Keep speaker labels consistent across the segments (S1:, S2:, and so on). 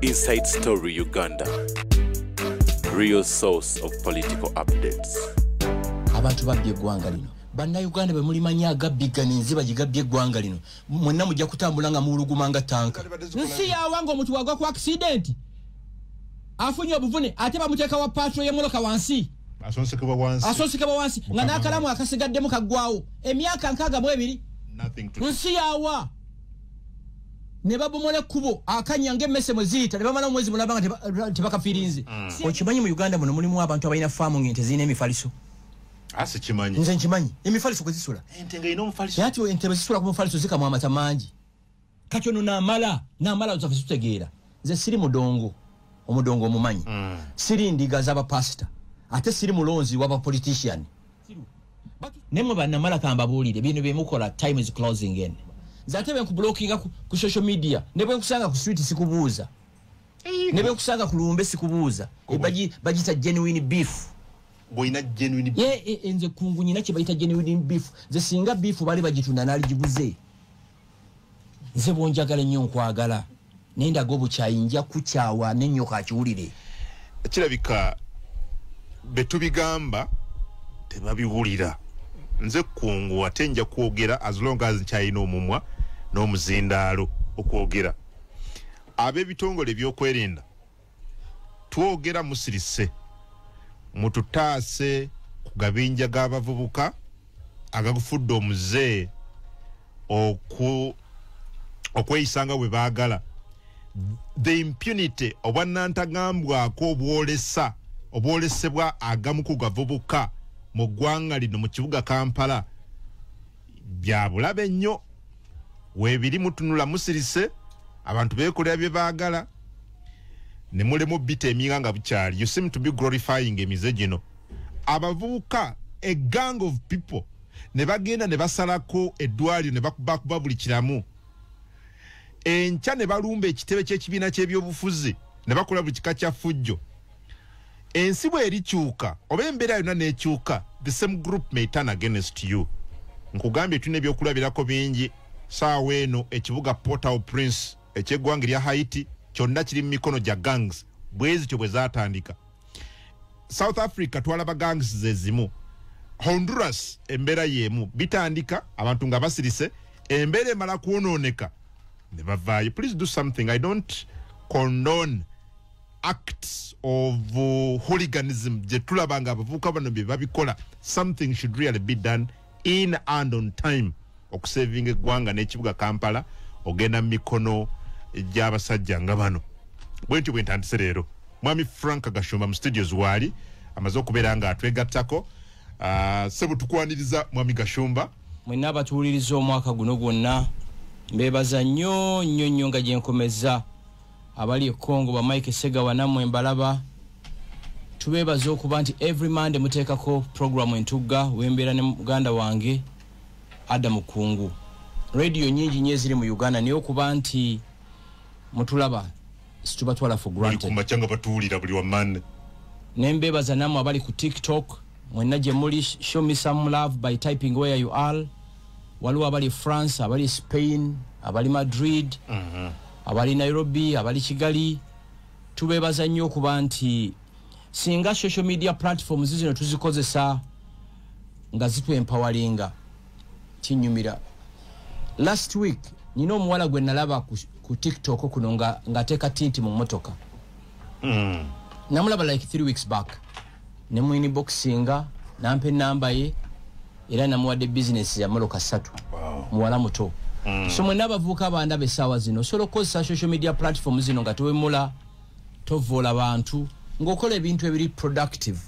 S1: Inside Story Uganda, real source of political updates.
S2: Abantu babye gwanga lino. Banna Uganda bwe mulimanya agabbiga n'enziba gigabye gwanga lino. Mwenna mujja kutambula nga muulugumanga tanka. Nsi yawango omuntu wagwa ku accident. Afunye obuvune ate bamuteeka wa patrol y'emoloka wansi. Asonsekebwa wansi. Nga n'akalamu akasigaddemu kaggwawo. Emyaka 62. Nsi yawa. Ne babomole kubo akanyange messe muzita ne bamala mwezi mulabanga tebakafirinze. Okimanyi mu Uganda muno mulimu abantu abalina faamu ng'ente zirina emifaliso.
S3: Ase kimanyi.
S2: Nze nkimanyi. Emifaliso kwe zisula.
S3: Ente nga ino mufaliso.
S2: Yati ente bezisula ku mufaliso zikamu amata mangi. Katono n'amala ozafe tutegeera. Nze siri mudongo. Omudongo omumanyi. Siri ndiga z'aba pastor. Ate siri mulonzi w'aba politician. Nemwe bannamala kambabuulire bino bye mukola time is closing in. Zate ben ku blockinga ku social media ne bwe kusanga ku street sikubuuza ne bwe kusanga ku lumbe sikubuuza bagita genuine beef
S3: boina genuine beef
S2: enze kungunyi nakye bayita genuine beef ze singa beef bali bagitunda nali jibuze nze bonjagala nnyo nkwagala nenda go bukyayinja kukyawa nenyo kakiwulire
S3: kirabika betubigamba tebabiwulira nze kungu atenja kwogera as long as nkyayina omumwa n'omuzindaalo okwogera ab'ebitongole by'okwerinda twogera musirise mututaase ku gabinja g'abavubuka agakufudde omuze okweyisanga bwe baagala the impunity obwannantagambwako obwolesebwa agamu ku gavubuka mu ggwanga lino mu kibuga Kampala bya bulabe nnyo weebiri mutunula musirise abantu beekolera bye baagala ne mulemu bita eminga nga bukyali. You seem to be glorifying emize gino. Abavubuka a gang of people ne bagenda ne basalako eddwaliro ne bakuba buli kiramu enkya ne balumba ekitebe ky'ekibiina ky'ebyobufuzi ne bakola buli kika kya fujjo. Ensi bwe erikyuka oba embeera yonna n'ekyuka the same group may turn against you. Nkugambye tulina ebyokulabirako bingi saawa eno ekibuga Port-au-Prince eky'eggwanga lya Haiti kyonna kiri mu mikono gya gangs bwezityo bwe zaatandika. South Africa twalaba gangs zezimu. Honduras embeera y'emu bitandika abantu nga basirise embeera emala kwonooneka ne bavaayo. Please do something. I don't condone acts of hooliganism je tulabanga abavuka bano bye babikola. Something should really be done in and on time okusaving eggwanga n'ekibuga Kampala ogenda mu mikono gy'abasajja nga bano. Bwentyo bwe ntandise leero mwami Frank Gashumba mu studios waali amaze okubeera nga atwegattako. Sebo tukwaniriza mwami Gashumba.
S2: Mwenna abatuwuliriza omwaka guno gwonna mbeebaza nnyo nga gye nkomeza abali e Congo ba Mike Segawa namwe mbalaba tubeebaza okuba nti every Monday muteekako program entugga wembeera ne muganda wange Adam Kungu. Radio nyingi nnyo ziri mu Uganda naye okuba nti mutulaba situbatwala for granted.
S3: Kumachanga batuwulira buli wamanne.
S2: Nembeebaza namwe abali ku TikTok mwenna gye muli show me some love by typing where you are. Waliwo abali France, abali Spain, abali Madrid, abali Nairobi, abali Kigali. Tubeebaza nnyo okuba nti singa social media platforms zino tuzikozesa nga zitu empoweringa kinyumira. Last week nino omuwala gwe nalaba ku TikTok kuno nga teeka tinti mu motoka. Namulaba like 3 weeks back. Ne mu inboxinga nampe namba ye era namuwadde business ya moloka 3. Muwala muto. So mwenna abavubuka abandabe essaawa zino osobola okukozesa social media platforms zino nga tewemula tovoola abantu ng'okola ebintu ebiri productive.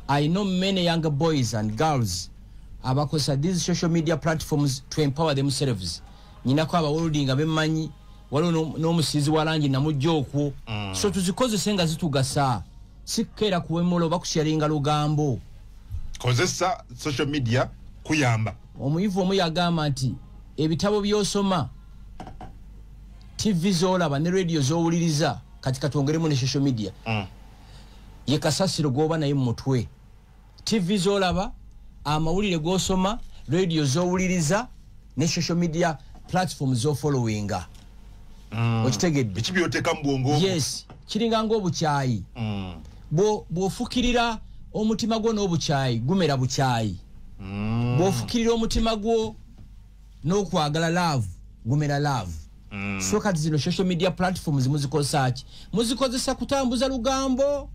S2: I know many younger boys and girls abakozesa these social media platforms to empower themselves. Nyinako abawoldinga bemmanyi waliwo n'omusizi wa langi namujja okwo. So tuzikozese nga zitugasa sikkeera kuwemula oba kusharinga lugambo.
S3: Kozesa social media kuyamba.
S2: Omuyivu omu yagamba nti ebitabo by'osoma TV z'olaba ne radio z'owuliriza kati katwongeremu ne social media ye kasasiro g'oba naye mu mutwe. TV z'olaba amawulire g'osoma radio z'owuliriza ne social media platforms z'ofollowinga. okitegedde
S3: ekibyoteka mbwongo
S2: yes kiringa ng'obukyayi bw'ofukirira omutima gwo n'obukyayi gumera bukyayi bw'ofukirira omutima gwo n'okwagala love gumera love so kati zino social media platforms muzikozesa ki muzikozesa kutambuza lugambo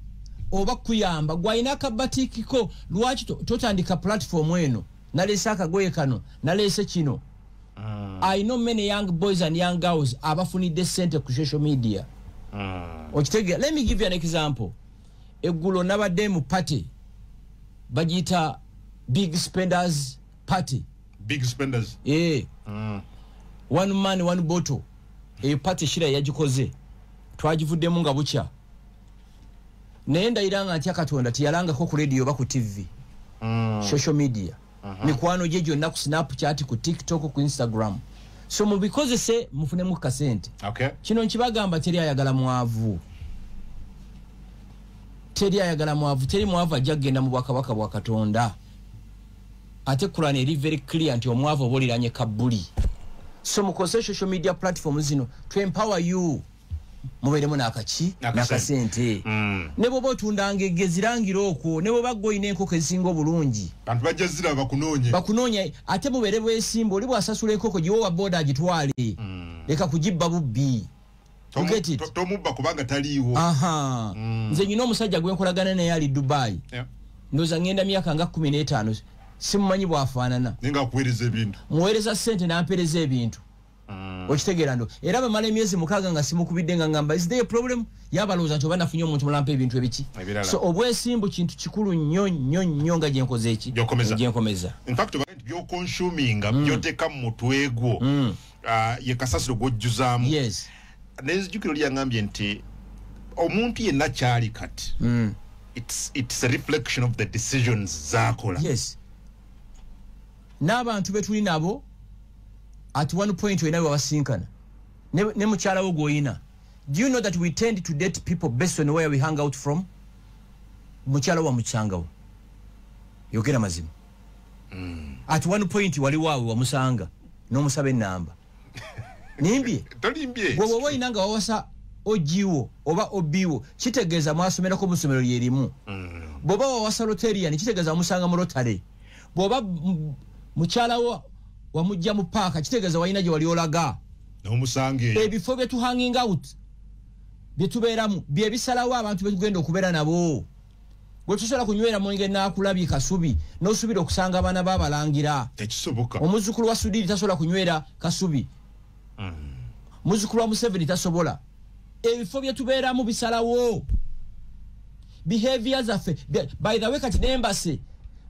S2: oba kuyamba gwalina akabatikiko lwaki totandika platform eno naleese akagoye kano naleese kino I know many young boys and young girls abafunidde sente ku social media okitege let me give you an example eggulo nabadde mu party bagiyita big spenders party one man one bottle eyo party shira yagikoze twagivuddemu nga bukya naye ndayiranga nti akatonda tiyalangako ku radio oba ku tv social media mikwano gye gyonna ku Snapchat ku TikTok ku Instagram so mubikozese mufunemu kasente kino nkibagamba teri ayagala mwavu teri mwavu ajja kugenda mu bwakabaka bwa Katonda ate Quran eri very clear nti omwavu oboliranye kabuli so mukozese social media platforms zino to empower you muberemu nakaki nakasente nebo botundanga egezirangira okwo nebo baggoyina enkoko ezisinga obulungi
S3: bantu bajja zira
S2: bakunoonya ate mubere bwesimba oli bwasasula enkoko giwowa boda agitwale leka kugibba bubbi
S3: tomubba kubanga taliiwo
S2: nze nyina omusajja gwenkolagana naye ali Dubai ndoza ngenda myaka nga 15 simumanyi bwafaanana
S3: nenga kuweereza ebintu
S2: muweereza sente nampereza ebintu okitegeera ndo era bamala emyezi 6 nga simukubidde nga ngamba is there a problem yabalooza nti oba nafunye omuntu mulampa ebintu ebiki so obwesimbu kintu kikulu nnyo nga gyenkoze eki gyenkomeza
S3: in fact byokonsuminga byoteka mu mutwe gwo ye kasasiro gwojjuzaamu
S2: yes
S3: nezijukiro lyangambye nti omuntu yenna kyali kati it's a reflection of the decisions zakola
S2: yes n'abantu betuli nabo at one point wenawe wabasinkana ne mukyala wo gwoyina do you know that we tend to date people based on where we hang out from mukyala wa mukisangawo yogera mazima at one point wali waawe wamusanga n'omusaba ennamba nimbye wowe woyina nga wawasa ojiwo oba obiwo kitegeeza mwasomerako mu ssomero lyerimu bw'oba wawasa Rotarian kitegeeza musanga mu Rotary bw'oba mukyala wo wamujja mu paaka kitegeeza walina gye wali olaga
S3: n'omusange
S2: ebifo bye tuhanging out bye tubeeramu bye bisalawo abantu begenda okubeera nabo gwe tusobola kunywera mwenge naakulabye kasubi n'osubira okusanga abaana b'abalangira
S3: tekisoboka
S2: omuzzukulu wa Sudiri tasobola kunywera kasubi muzzukulu wa Museveni tasobola ebifo bye tubeeramu bisalawo behaviors zaffe by the way kati n'embase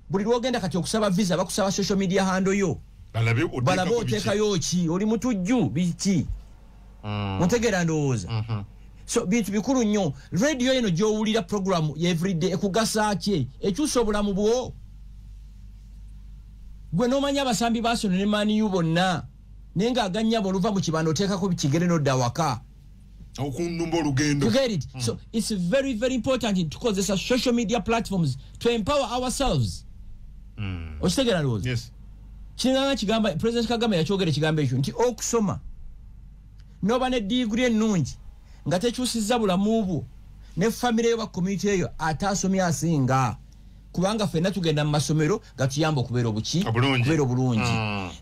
S2: buli lwogenda kati okusaba visa bakusaba social media handle yo balabe oteekayo ki oli mutujju biki mutegeera ndowooza so bintu bikulu nnyo radio eno gy'owulira program ya everyday ekugasa ki ekyusa obulamu bwo gwe n'omanya abasambi basono ne maniyu bonna naye ng'agannyabo oluva mu kibanda oteekako kigere n'odda waka
S3: okundumba olugendo
S2: you get it so it's very very important to cause social media platforms to empower ourselves okitegeera ndowooza
S3: yes
S2: kinanga kigamba President Kagame yakyogera ekigambo ekyo nti okusoma noba ne degree ennungi nga tekyusizza bulamu bwo ne famire yo ba community eyo atasomya asinga kubanga ffenna tugenda mu masomero gatuyamba okubeera obulungi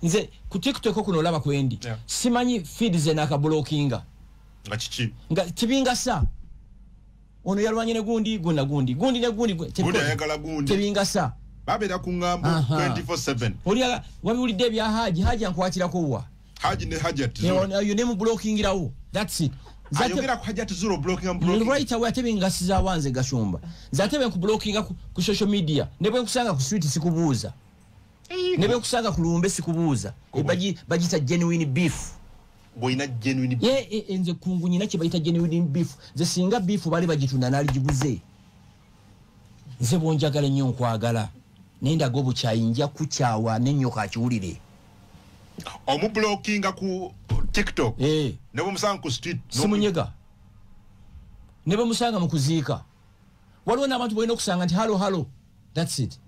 S2: nze ku TikTok kuno olaba kwendi simanyi feed ze nakablockinga
S3: nga kiki
S2: nga tibingasa ono yalwanye ne gundi ne gundi
S3: ayagala gundi
S2: tibingasa
S3: babera ku ngambo 24/7
S2: oli wabiwulidde ebya haji ankwatirako wa
S3: haji ne hajat
S2: yo ne mu blockingirawo that's it
S3: ayogera ku hajat zero blocking
S2: right away atebingasiza wanze gashumba zatebe ku blockinga ku social media ne bwe kusanga ku street sikubuuza ne bwe kusanga ku lumbe sikubuuza bagita genuine beef
S3: boina genuine
S2: beef enze kungunyina kye bayita genuine beef ze singa beef bali bagitunda nali jiguze nze bonjagala nnyo nkwagala nenda gobu chayinja kuchawa nenyo kachiulire
S3: omu blockinga ku TikTok nebo musanga ku street
S2: simunyega nebo musanga mukuziika waliwo n'abantu boyina okusanga nti halo that's it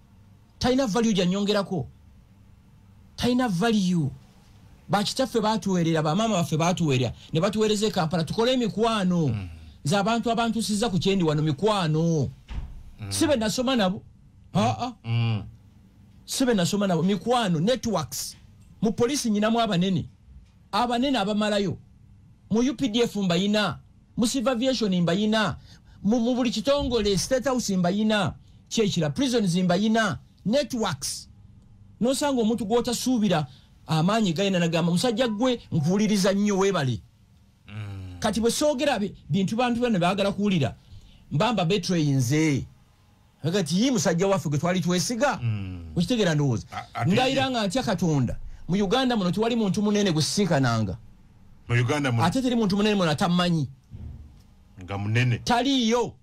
S2: taina value ja nyongerako taina value bakitaffe batuwerera bamama baffe batuwerera ne batuwereze Kampala tukole emikwano za abantu siza ku kyendi wano mikwano sibe nasoma nabo sibe nasoma nabo mikwano networks mu police nyinamu abanene abamalayo mu UPDF mbayina mu civil aviation mbayina mu buli kitongole state house mbayina kyekira prisons mbayina networks nosanga omuntu gwota suubira amaanyi gayina nagamba musajja gwe nkuwuliriza nnyo webale kati bwe soogera bintu bantu bane baagala kuwulira mbamba betray nze hagati yi musajja waffe gwe twali twesiga ukitegera ndowooza ndayiranga atya Katonda mu Uganda muno tiwali muntu munene gusisinkananga
S3: mu Uganda muno
S2: ate teri muntu munene muno atamanyi
S3: nga munene
S2: taliyo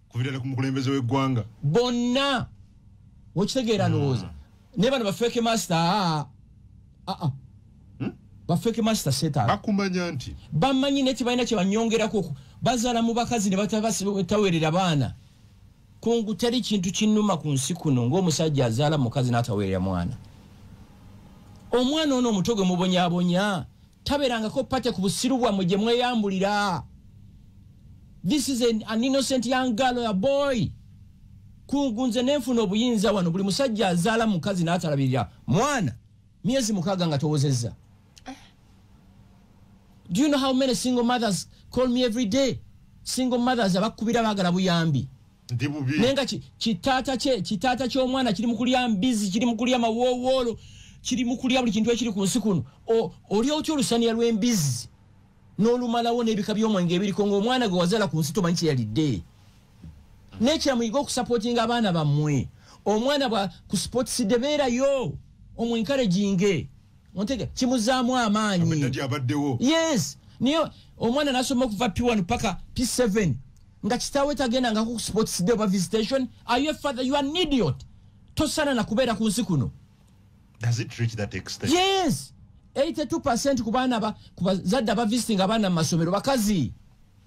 S3: kubirala ku mukulembeze w'eggwanga
S2: bonna ukitegera ndowooza ne bano bafeke master bafeke master seta
S3: bakumanya nti
S2: bamanyi neti balina kye banyongerako bazala mu bakazi ne batawerera baana kungu teri kintu kinnuma ku nsi kuno ng'omusajja azaala mukazi n'atawerera mwana omwana ono omutogwe mubonyabonya taberangako pate ku busiru bwammwe gye mweyambulira. This is an innocent young girl, a boy. Kungunze nenfuna obuyinza wano buli musajja azaala mukazi n'atalabirira mwana myezi mukaaga nga towozezza. Do you know how many single mothers call me every day? Single mothers abakubira bagala buyambi. Nenga kitata ky'omwana kiri mu kulya mbizi, kiri mu kulya mawoowolo, kiri mu kulya buli kintu ekiri ku nsi kuno. Oli otyo olusaniya lw'embizi n'olumalawo n'ebika by'omwenge ebiriko ng'omwana gwe wazaala ku nsi tomanyi kye yalidde. Nature muyiga okusupporting abaana bammwe. Omwana bwa ku sports debeerayo omu-encouraging. Ontege kimuzaamu amaanyi. Yes. Niyo omwana nasoma okuva P1 paka P7. Nga kitaawe tagenda nga ku sports day of visitation. Are you a father? You are an idiot. Tosana na kubeera ku nsi kuno.
S3: Does it reach that extent?
S2: Yes. 82% ku baana bazadde abavisiting abaana mu masomero bakazi.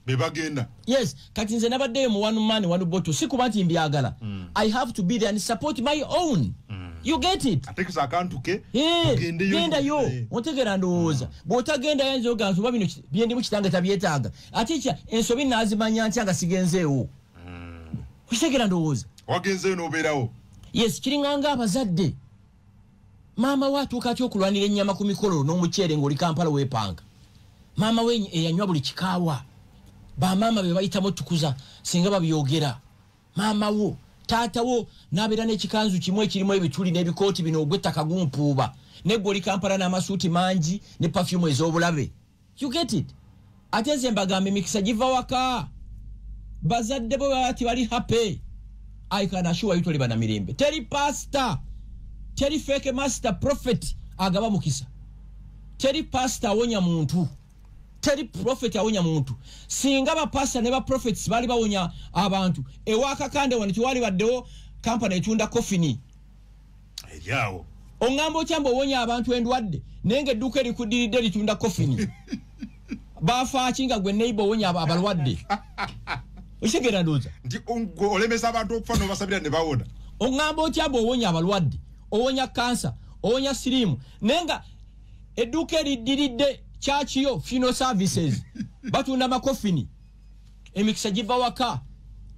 S3: Bebagenda.
S2: Yes, kati nze nabaddeyo mu one man one bottle sikuba nti mbyagala. I have to be there and support my own. You get it?
S3: Atekisa akantu ke.
S2: Genda yo. Ontegera ndowooza. Bw'otagenda yanze ogantu babino byendi mu kitange tabyetaaga. Aticha ensobi nazimanya ntya nga sigenzeewo. Kutegera ndowooza.
S3: Wagenzeeyo n'obeerawo.
S2: Yes, kiringanga abazadde. Mama watuuka atya okulwanira ennyama ku mikolo n'omuceere ng'oli Kampala weepanga. Mama we eyanywa buli kikaawa. Bamama be bayitamu tukuza singa babyogera. Mama wo taata wo nabeera n'ekikanzu kimu ekirimu ebituli n'ebikooti bino ogw'ettaka gumpuuba negwe oli Kampala n'amasuuti mangi ne perfume ez'obulabe. You get it? Ate nze mbagamba emikisa giva waka. Bazadde bo bati bali happy. I can assure you toli bana mirembe. Teri pastor, teri fake master prophet agaba mukisa. Teri pastor awonya muntu. Teri prophet awonya muntu. Singa ba pastor ne ba prophets bali bawonya abantu. Ewaka kande wano wali baddewo Kampala etunda coffee.
S3: Ejawo.
S2: Ongambo kyambo wonya abantu endwadde. Nenge duke likudiridde litunda coffee. Bafa achinga gwe neighbor wonya abalwadde. Oshegera ndoza.
S3: Ndi olemesa abantu okufa no basabira ne bawona.
S2: Ongambo kyambo wonya abalwadde. Owonya cancer, owonya sirimu. Nenga eduke lidiridde chachiyo funeral services batunda makofini emikisa giva waka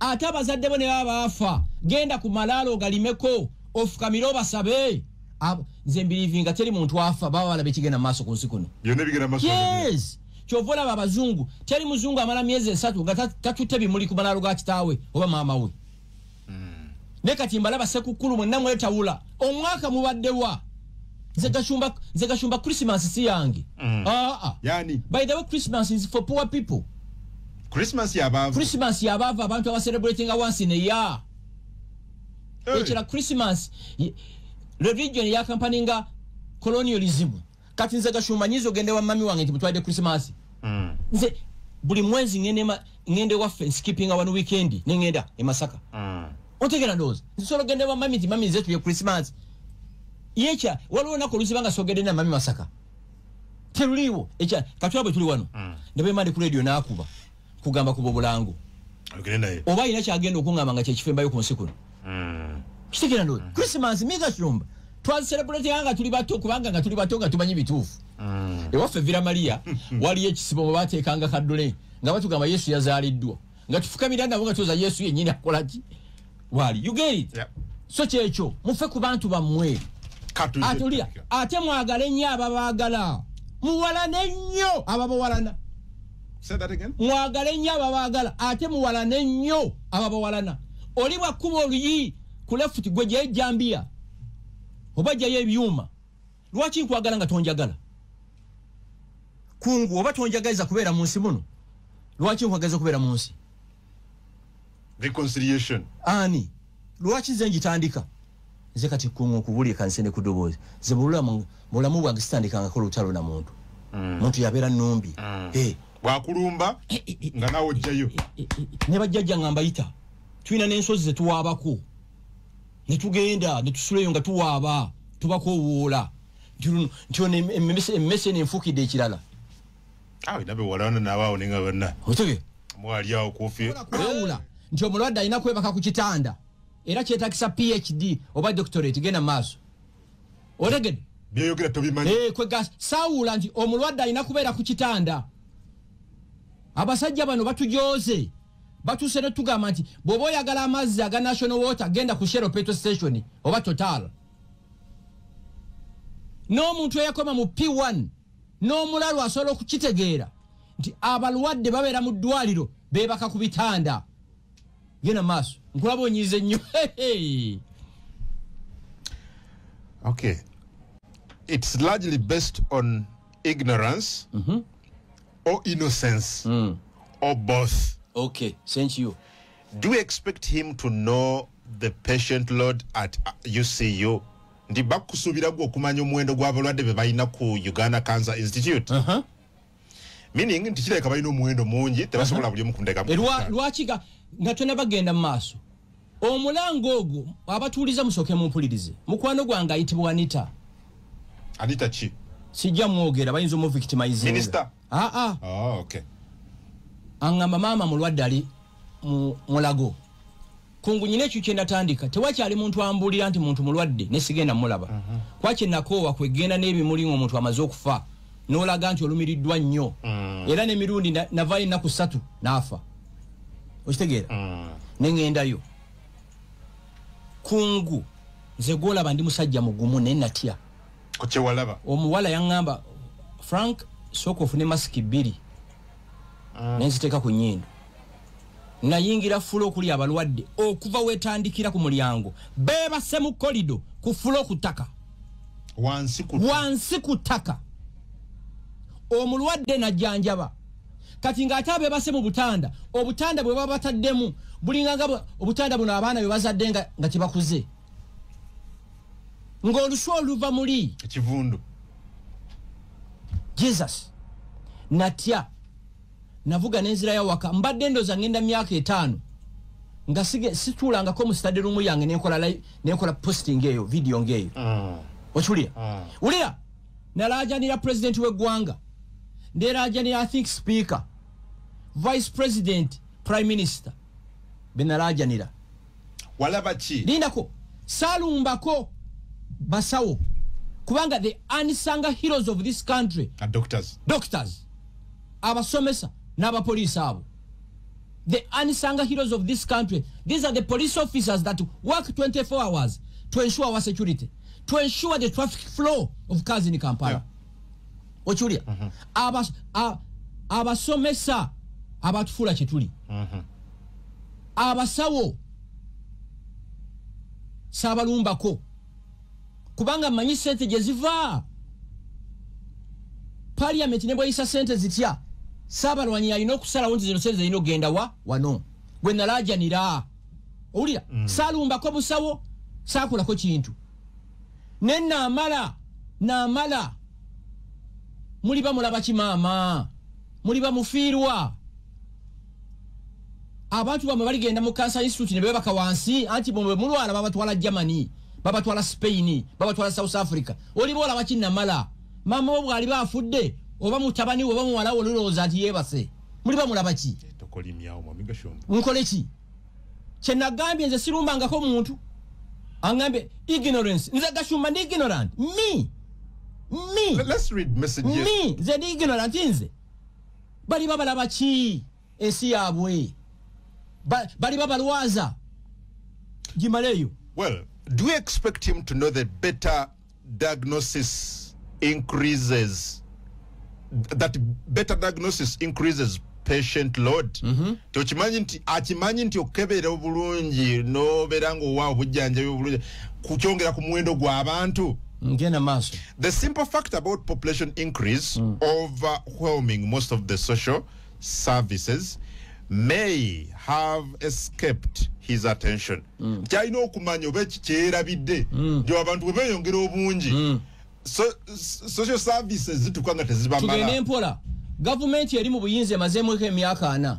S2: ate abazadde bo ne baba afa genda ku malalo galimeko ofukamira basabe nze mbirivinga teri muntu afa baba balabe kigenda maaso ku nsi kuno
S3: byonna bigenda maaso.
S2: Yes, kyovola babazungu teri muzungu amala myezi 3 nga tatute bimuli ku malalo ga kitaawe oba maama we ne kati mbalaba sekukulu mwenna mwetawula omwaka mubaddewa Zegashumba Christmas si yange.
S3: Yani.
S2: By the way, Christmas is for poor people.
S3: Christmas yabava.
S2: Christmas yabava abantu aba celebrating once in a year. Echera Christmas religion ya campaigninga colonialism. Kati nze gashumba nyizo gende wa mami wange tibutwade Christmas. Nze buli mwezi ngende wa skipping one weekend ngenda e Masaka. Otegera ndoza. Nsolo gende wa mami zetu ya Christmas. Yecha waliwo nako lusibanga sogede na mami Masaka teruliwo echa katwabe tuli wano nebe mali ku radio nakuba kugamba ku bobulango
S3: ogenda naye
S2: oba ina kyagenda okungamba nga kyekifemba yo ku nsi kuno kitegera ndo Christmas mega shomba celebrate nga tuli bato kubanga nga tuli bato nga tumanyi bituufu ewaffe Villa Maria waliyo ekisibo bwe bateekanga kaddule nga batugamba Yesu yazaaliddwa nga tufukamira nabo nga tuza Yesu yennyini akola ki wali you get it so kyekyo mufe ku bantu bammwe atulira ate mwagale nnyo ababaagala muwalane nnyo ababawalana mwagale nnyo ababaagala ate muwalane nnyo ababawalana oli bwakkuba oluyi ku lefuti gwe gyejjambiya oba jjayo ebyuma lwaki nkwagala nga tonjagala kungu oba tonjagaliza kubeera mu nsi muno lwaki nkwagaliza kubeera mu nsi
S3: reconciliation
S2: ani lwaki nze njitandika nze kati kungu kubulye kanise ne kudoboozi ze bulamu bwange sitandikangako lutalo na muntu muntu yabeera nnumbi
S3: bwakulumba nga nawe ojjayo
S2: ne bajjajja nga mbayita tulina n'ensozi zetuwaabako ne tugenda ne tusuleyo nga tuwaaba tubakoowoola nti ono emmese nenfukidde ekirala
S3: nabe walana naabaawo nenga bonna
S2: otege
S3: mwali awo kufi
S2: kuwula nti omulwadde alina kwebaka ku kitanda era kyetakisa PhD oba doctorate genda maaso otegedde
S3: byeyogera tobimanyi
S2: kwega saawula nti omulwadde alina kubeera ku kitanda abasajja bano batujooze batuuse ne tugamba nti bw'oba oyagala amazzi aga national water genda ku Shell petrol station oba Total n'omuntu eyakoma mu P1 n'omulalu asobola okukitegeera nti abalwadde babeera mu ddwaliro beebaka ku bitanda genda maaso nkulaba onyiize nnyo
S3: okay it's largely based on ignorance or innocence or both.
S2: Okay, thank you.
S3: Do you expect him to know the patient load at UCU? Ndi bakusubira gwo okumanya omuwendo gw'abalwadde be balina ku Uganda Cancer Institute. Meaning nti kireka balina omuwendo mungi tebasobola buli omu kundeka.
S2: Lwakiga nga tona bagenda mu maaso. Omulango ogwo abatuuliza musooke mumpulirize. Mukwano gwange ayitibwa Anita.
S3: Anita chi?
S2: Sijja mwogera bayinza omu victimizing.
S3: Minister?
S2: Oh,
S3: okay.
S2: Angamba mama mulwadde ali mulago. Kungu nyine ekyo kye natandika tewakyali muntu ambulira nti muntu mulwadde ne sigenda mulaba. Kwaki nakoowa kwegenda n'ebimulingo omuntu amaze okufa n'olaga nti olumiriddwa nnyo. Era n'emirundi navayo ennaku 3 n'afa. Okitegeera? N'engendayo. Kungu nze gwolaba ndi musajja mugumu ne natya.
S3: Kye walaba?
S2: Omuwala yaŋŋamba Frank sooka ofune masiki 2 nenziteeka ku nnyindo. Nayingira fulo okuli abalwadde okuva wetandikira ku mulyango beebase mu kolido ku fulo ku ttaka wansi ku ttaka omulwadde najjanjaba kati ng'ate abeebase mu butanda obutanda bwe baba bataddemu bulinganga obutanda buno abaana bwe bazadde nga tebakuze ng'olusu oluva muli
S3: ekivundu
S2: Jesus natya navuga nenzira ya waka mbadde ndoza ngenda myaka 5 nga situlangako mu study room yange nekola posting eyo video ngeyo ochulia ulira nalajanira president w'eggwanga nderajanira I think speaker vice president prime minister benalajanira
S3: walaba chi
S2: lindako salumbako basawo kubanga the unsung heroes of this country doctors abasomesa n'aba police abo the unsung heroes of this country. These are the police officers that work 24 hours to ensure our security, to ensure the traffic flow of cars in Kampala. Ochulia abasomesa abatufula kituli abasawo sabalumbako kubanga manyi sente gye ziva parliament ne bweyisa sente zitya Sabalwanyi alina okusalawo nti zino sente zirina okugenda wano gwe nalajanira owulira salumbako busawo saakolako kintu ne naamala muli bamulaba kimaama muli bamufiirwa abantu bamwe baligenda mu Cancer Institute ne bebaka wansi anti bomwe mulwala babatwala Germany babatwala Spain babatwala South Africa oliba olaba kinnamala mama wo bwali bafudde oba mutabani oba muwala olulooza ati yebase muli bamulaba ki
S3: tokolimyawo mwamiga shombo
S2: nkole ki kye nagambye nze sirumbangako muntu Angambe ignorance. Nze gashumba ndi ignorant. Me.
S3: Let's read messages.
S2: Me. Nze ndi ignorant nze. Bali babalaba ki ensi yaabwe. Bali babalwaza. Gimaleyo.
S3: Well, do we expect him to know that better diagnosis increases patient load? Tochimanyi nti akimanyi nti okebera obulungi no berango wa obujjanja obulungi kukyongera ku muwendo gw'abantu.
S2: Ngena maso.
S3: The simple fact about population increase overwhelming most of the social services may have escaped his attention. Kyalina okumanya oba kyerabidde nti abantu bwe beeyongera obungi social services zitukanga tezibamala.
S2: Tugende mpola. Government yali mu buyinza emazeemu emyaka 4.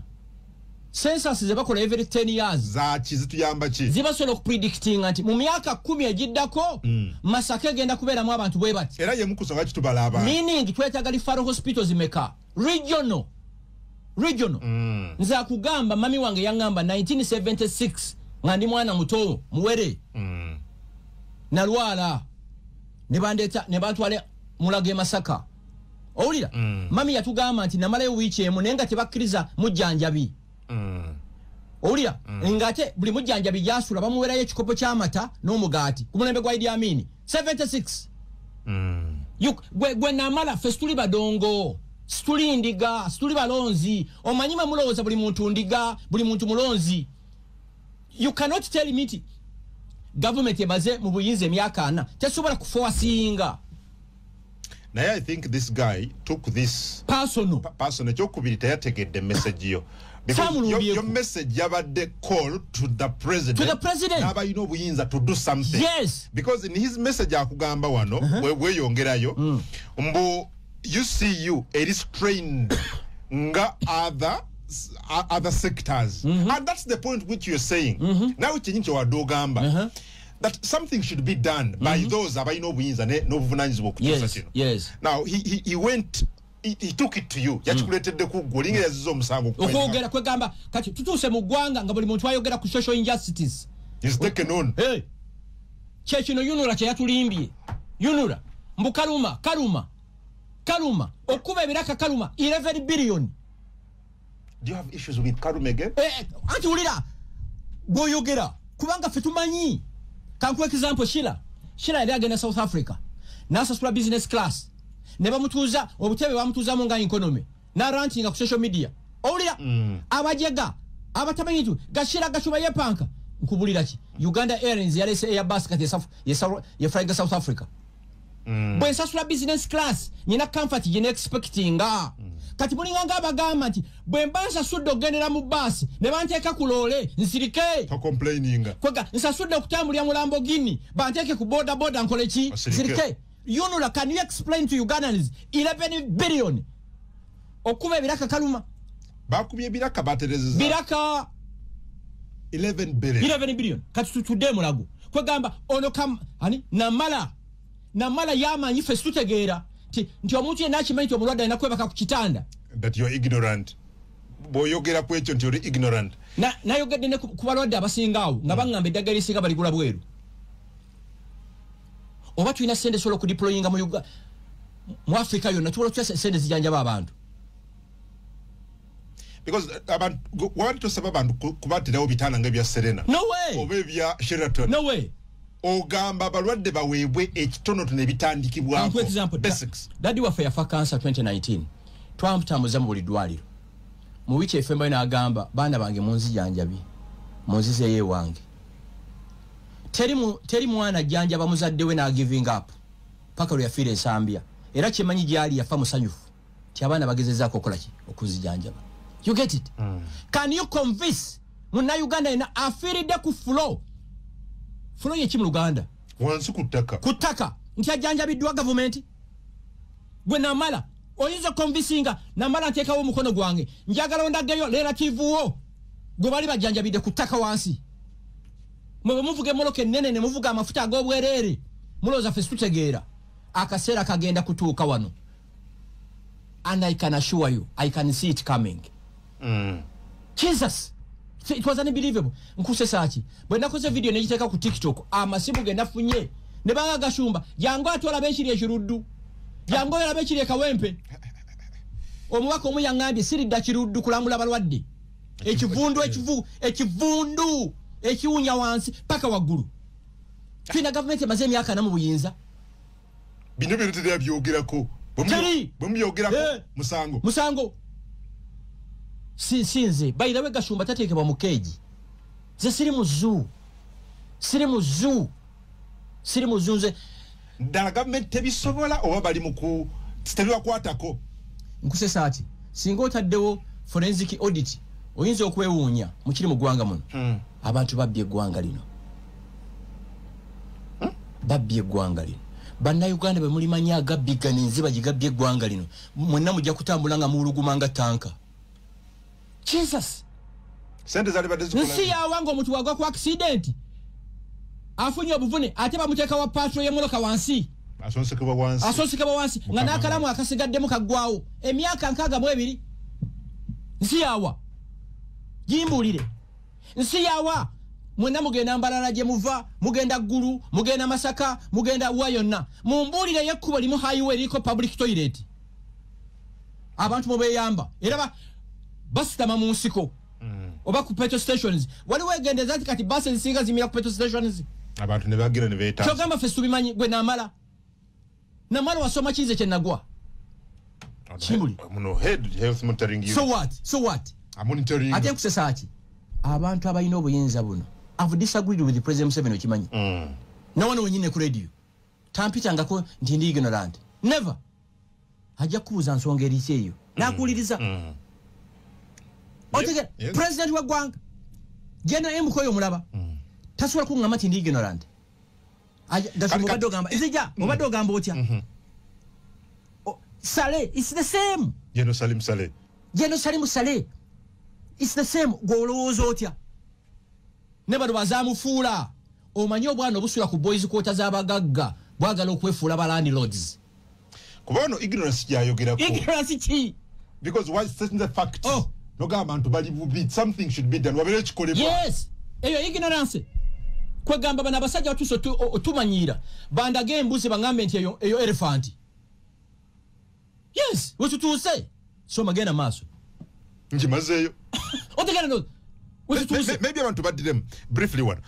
S2: Census ze bakola every 10 years.
S3: Zaki zituyamba ki?
S2: Zibasobola okupredicting nti mu myaka 10 egiddako Masaka egenda kubeeramu abantu bwe bati.
S3: Era ye mukusanga kitubala abantu.
S2: Meaning twetaaga referral hospitals meka. Regional. Nze akugamba mami wange yangamba 1976 nga ndi mwana muto muwere. Nalwala. Ne bantwale mulage Masaka. Owulira? Mami yatugamba nti namalayo wiiki emu naye nga tebakkiriza mujjanjabi. Owulira? Ngate buli mujjanjabi gyasula bamuwerayo ekikopo ky'amata n'omugaati ku mulembe gwa Idi Amin. 76. Gwe namala ffe situli badongo. Situli ndiga, situli balonzi. Omanyima mulowooza buli muntu ndiga, buli muntu mulonzi. You cannot tell me nti government emaze mu buyinza emyaka 4 tesobola kufowasinga.
S3: Naye I think this guy took this
S2: personal
S3: ekyokubiri teyategedde message yo. Because your message yabadde call to the president. N'abalina obuyinza to do something.
S2: Yes.
S3: Because in his message akugamba wano weyongerayo mbu you see you eri strained nga other sectors. And that's the point which you're saying. Now chenyi kyewadogamba. That something should be done by those abalina obuyinza n'obuvunanyizibwa okutuusa kino.
S2: Yes.
S3: Now he went he took it to you. Yakikuletedde ku golinga yazizo omusango
S2: okwogera kwegamba kati tutuuse mu ggwanga nga buli muntu ayogera ku social injustices.
S3: He's taken on.
S2: Hey. Kyekino Yunura kyeyatulimbye. Yunura mbu Kaluma okuba ebiraka Kaluma 11 billion.
S3: Do you have issues with Kaluma again?
S2: Anti ulira boyogera kubanga ffe tumanyi. Kanku example Sheila yali agenda South Africa. Nasasula business class. Ne bamutuuza obutebe bamutuuzamu nga economy. Na ranting ku social media. Owulira abajega abatamanyi tu Sheila gashuba yepanka. Nkubulira ki Uganda Airlines yalese Airbus kati yaflyga South Africa. Bwe nsasula business class nyina comfort gye expectinga. Kati mulinganga abagamba nti bwe nsasudde ogendera mu bus ne banteeka ku loole nsirike.
S3: To complaining.
S2: Kwega nsasudde okutambulira mu Lamborghini banteeke ku boda nkole ki nsirike. Yunula, can you explain to Ugandans 11 billion okuba ebiraka Kaluma?
S3: Bakubye ebiraka baterezeza.
S2: Biraka
S3: 11 billion.
S2: Kati tudde mulago. Kwegamba ono namala yamanyi ffe situtegeera nti omuntu yenna akimanyi nti omulwadde alina kwebaka ku kitanda.
S3: That you are ignorant. Boyogera ku ekyo nti oli ignorant.
S2: Nayogedde ne ku balwadde abasingaawo nga baŋŋamba eddagala erisinga baligula bweru. Oba tulina sente sobola okudiployinga mu Africa yonna tubola tutya sente zijanjaba abantu.
S3: Because wabadde tosaba abantu kubatirawo bitanda nga ebya Serena.
S2: No way.
S3: Oba ebya Sheraton.
S2: No way.
S3: Ogamba abalwadde baweebwe ekitonotono ebitandikibwako.
S2: For example,
S3: basics.
S2: Daddy waffe yafa cancer 2019. Twamutambuza mu buli ddwaliro. Mu wiki efemba n'agamba baana bange munzijanjabi. Munzizeeyo ewange. Teri mwana jjanjaba muzadde we na giving up. Paka lwe yafiira esambya. Era kyemanyi gyali yafa musanyufu. Ti abaana bagezezaako okukola ki okuzijanjaba. You get it? Can you convince muna Uganda ina afiiridde ku flow? Flow ye kimu Luganda.
S3: Wansi kutaka. Nti ajjanjabiddwa government. Gwe namala oyinza convincinga namala nteekawo omukono gwange. Njagala ondaggeyo relative wo. Gwe bali bajjanjabidde ku ttaka wansi. Mwe muvuge moloke nene ne muvuga amafuta ag'obwerere. Muloza ffe situtegeera. Akaseera kagenda kutuuka wano. And I can assure you, I can see it coming. Jesus.
S2: It was unbelievable. Nkuse sachi. Bwe nakoze video nejiteka ku TikTok, amasimu ge nafunye. Ne banga Gashumba, yango atwala benshiri ekiruddu. Yango yala benshiri ekawempe. Omuwaka omu yangambye siridda kiruddu kulambula balwadde. Ekivundu ekiwunya wansi paka waggulu. Twina government emaze emyaka na mu buyinza.
S4: Bino tete byogerako. Bamyogerako musango.
S2: Sinze bayira we Gashumba tateekebwa mu keegi. Ze siri mu zoo. Nze
S4: ndala government tebisobola oba bali mu tebwa kwatako.
S2: Nkuse saati singa otaddewo forensic audit oyinza okwewuunya mu kiri mu ggwanga muno. Abantu babbye eggwanga lino. Bannayuganda bwe mulimanya agabbigana enziba gigabbye eggwanga lino mwenna mujja kutambula nga muwulugumanga tanka. Jesus.
S4: Sente zali badezikola.
S2: Nsi yawanga omuntu wagwa ku accident. Afunye obuvune ate bamuteeka wa patrol y'emmotoka wansi.
S4: Asonsekebwa wansi.
S2: Nga n'akalamu akasigaddemu kaggwawo. Emyaka 62. Nsi yawa. Jimbuulire. Nsi yawa. Mwenna mugenda Mbalala gye muva, mugenda Ggulu, mugenda Masaka, mugenda wa yonna. Mumbuulire y'ekkubo limu highway liko public toilet. Abantu mubeyamba. Era basitama mu nsiko. Oba ku petrol stations. Waliwo egendeza ati kati basi zisinga zimira ku petrol stations.
S4: Abantu ne bagira ne beeta.
S2: Kyogamba ffe tubimanyi gwe Namala. Namala wasoma kize kye nagwa. Chimbuli.
S4: Muno health monitoring unit.
S2: So what?
S4: Monitoring.
S2: Ate kusesa ki? Abantu abalina obuyinza buno. I've disagreed with the President Museveni okimanyi. No one wenyine ku radio. Tampitangako nti ndi ignorant. Never. Ajja kubuuza nsonga eriki eyo. Nakuwuliriza. Otege President wa ggwanga. General Mukoyo mulaba. Tasobola kuŋŋamba nti ndi ignorant. Gashumba obadde ogamba otya? Saleh, it's the same.
S4: General Salim Saleh.
S2: It's the same. Gwolowooza otya? Ne bano bazaamufuula. Omanyi obwana obusula ku boys quarter z'abagagga bwagala okwefuula ba landlords.
S4: Kuba ono ignorance gyayogerako.
S2: Ignorance ki?
S4: Because why stating the fact? Nogamba nti bali bubi, something should be done. Wabere kikolebwa.
S2: Yes. Eyo ignorance. Kwegamba bana abasajja batuso tumanyiira. Bandage embuzi bangambe nti eyo elephant. Yes. Wetutuuse. So magenda maaso.
S4: Njimazeyo.
S2: Otegana no.
S4: Maybe I want to bat them briefly one.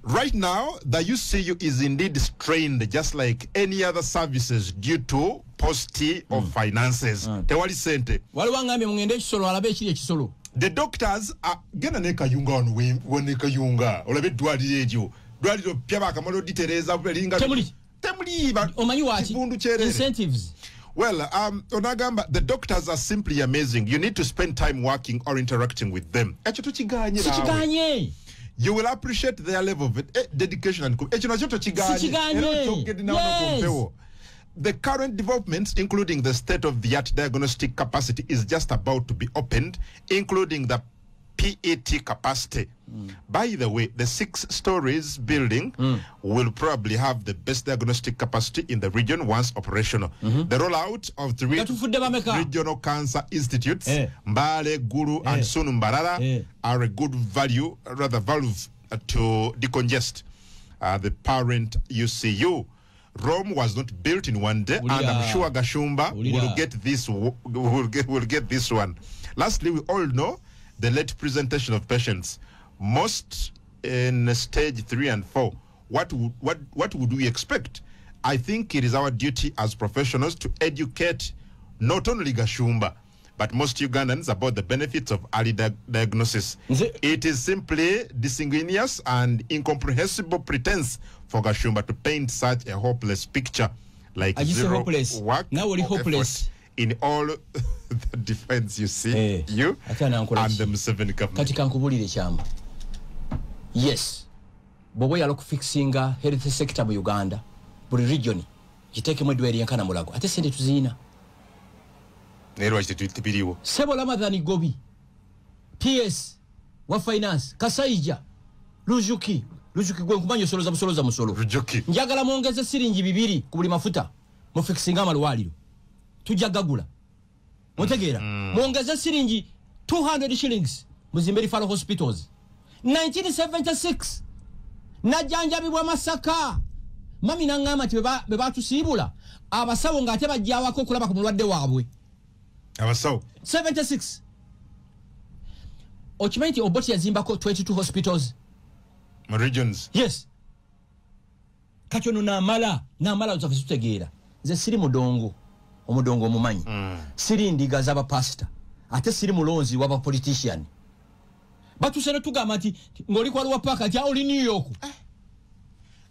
S4: Right now, the UCU is indeed strained just like any other services due to paucity of finances. Tewali sente.
S2: Waliwo ngambe mungende ekisolo alabe ekiri ekisolo.
S4: The doctors are gena neka yunga on neka yunga. Olabe dwali eryo. Dwali pya bakamalo ditereza bulinga.
S2: Temuli omanyi waki incentives.
S4: Well, Onagamba, the doctors are simply amazing. You need to spend time working or interacting with them. You will appreciate their level of dedication and yes. The current developments, including the state-of-the-art diagnostic capacity, is just about to be opened, including the PET capacity. By the way, the 6 stories building will probably have the best diagnostic capacity in the region once operational. The rollout of the regional cancer institutes, Mbale, Guru, and soon Mbarara, are a good value to decongest the parent UCU. Rome was not built in one day, and I'm sure Gashumba will get this. Will get this one. Lastly, we all know the late presentation of patients, most in stage 3 and 4. What would we expect? I think it is our duty as professionals to educate not only Gashumba, but most Ugandans about the benefits of early diagnosis. It is simply disingenuous and incomprehensible pretense for Gashumba to paint such a hopeless picture, like zero
S2: hopeless.
S4: Work
S2: now we're hopeless
S4: in all the defense you see, you and the Museveni government.
S2: Katika nkubulire chamba. Yes. Bobo yalo kufixinga health sector mu Uganda. Buli region. Jiteke mwedweri yankana mulago. Ate sente tuzina.
S4: Nero achitibiriwo.
S2: Sebo Ramadhani Gobi. PS wa finance Kasaija. Rujuki gwe kumanyo soloza musolo.
S4: Rujuki.
S2: Njagala muongeze siringi 2 ku buli mafuta. Mu fixinga malwaliro. Tujagagula. Mutegeera. Muongeze siringi 200 shillings. Muzimbe referral hospitals. 1976 najjanjabibwa Masaka mami nangamba nti bwe batusiibula abasawo ng'ate bajjawako okulaba ku mulwadde waabwe
S4: abasawo
S2: 76 okimanyi nti Obote yazimbako 22 hospitals
S4: mu regions.
S2: Yes. Kati ono n'amala ozaffe tutegeera nze siri mudongo omudongo omumanyi siri ndiga z'abapasita ate siri mulonzi w'abapolitician batuse ne tugamba nti ng'oli kwa Luwapaka nti oli New York